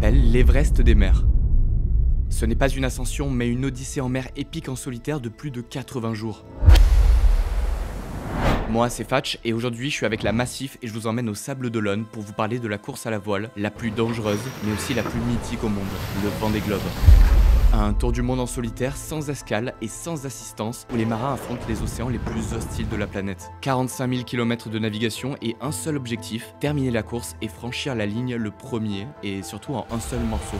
s'appelle l'Everest des mers. Ce n'est pas une ascension, mais une odyssée en mer épique en solitaire de plus de 80 jours. Moi, c'est Fatch, et aujourd'hui, je suis avec la Massif et je vous emmène au Sables d'Olonne pour vous parler de la course à la voile, la plus dangereuse, mais aussi la plus mythique au monde, le Vendée Globe. Un tour du monde en solitaire, sans escale et sans assistance, où les marins affrontent les océans les plus hostiles de la planète. 45 000 km de navigation et un seul objectif, terminer la course et franchir la ligne le premier, et surtout en un seul morceau.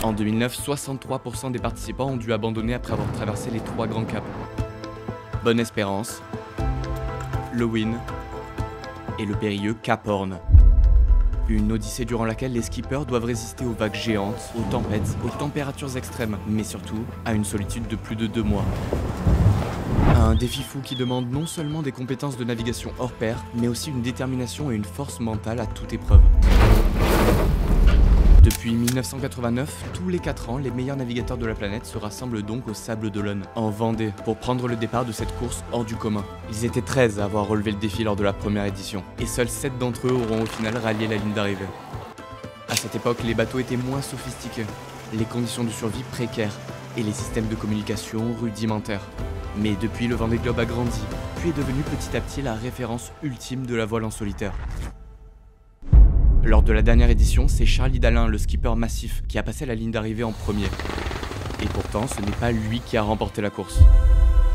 En 2009, 63% des participants ont dû abandonner après avoir traversé les 3 grands caps. Bonne-Espérance, le Win et le périlleux Cap Horn. Une odyssée durant laquelle les skippers doivent résister aux vagues géantes, aux tempêtes, aux températures extrêmes, mais surtout à une solitude de plus de 2 mois. Un défi fou qui demande non seulement des compétences de navigation hors pair, mais aussi une détermination et une force mentale à toute épreuve. Depuis 1989, tous les 4 ans, les meilleurs navigateurs de la planète se rassemblent donc au Sables d'Olonne, en Vendée, pour prendre le départ de cette course hors du commun. Ils étaient 13 à avoir relevé le défi lors de la première édition, et seuls 7 d'entre eux auront au final rallié la ligne d'arrivée. À cette époque, les bateaux étaient moins sophistiqués, les conditions de survie précaires, et les systèmes de communication rudimentaires. Mais depuis, le Vendée Globe a grandi, puis est devenu petit à petit la référence ultime de la voile en solitaire. Lors de la dernière édition, c'est Charlie Dalin, le skipper Massif, qui a passé la ligne d'arrivée en premier. Et pourtant, ce n'est pas lui qui a remporté la course.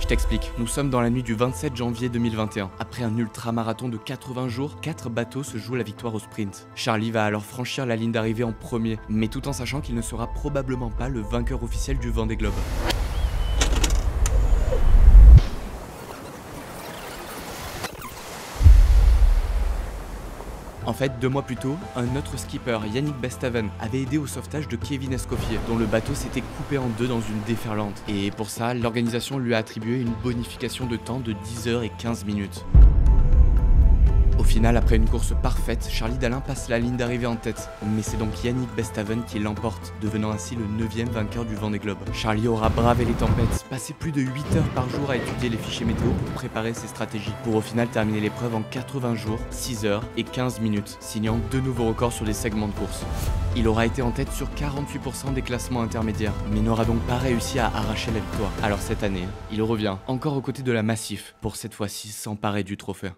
Je t'explique, nous sommes dans la nuit du 27 janvier 2021. Après un ultramarathon de 80 jours, 4 bateaux se jouent la victoire au sprint. Charlie va alors franchir la ligne d'arrivée en premier, mais tout en sachant qu'il ne sera probablement pas le vainqueur officiel du Vendée Globe. En fait, 2 mois plus tôt, un autre skipper, Yannick Bestaven, avait aidé au sauvetage de Kevin Escoffier, dont le bateau s'était coupé en 2 dans une déferlante. Et pour ça, l'organisation lui a attribué une bonification de temps de 10 heures et 15 minutes. Au final, après une course parfaite, Charlie Dalin passe la ligne d'arrivée en tête. Mais c'est donc Yannick Bestaven qui l'emporte, devenant ainsi le 9e vainqueur du Vendée Globe. Charlie aura bravé les tempêtes, passé plus de 8 heures par jour à étudier les fichiers météo pour préparer ses stratégies, pour au final terminer l'épreuve en 80 jours, 6 heures et 15 minutes, signant 2 nouveaux records sur des segments de course. Il aura été en tête sur 48% des classements intermédiaires, mais n'aura donc pas réussi à arracher la victoire. Alors cette année, il revient, encore aux côtés de la Massif, pour cette fois-ci s'emparer du trophée.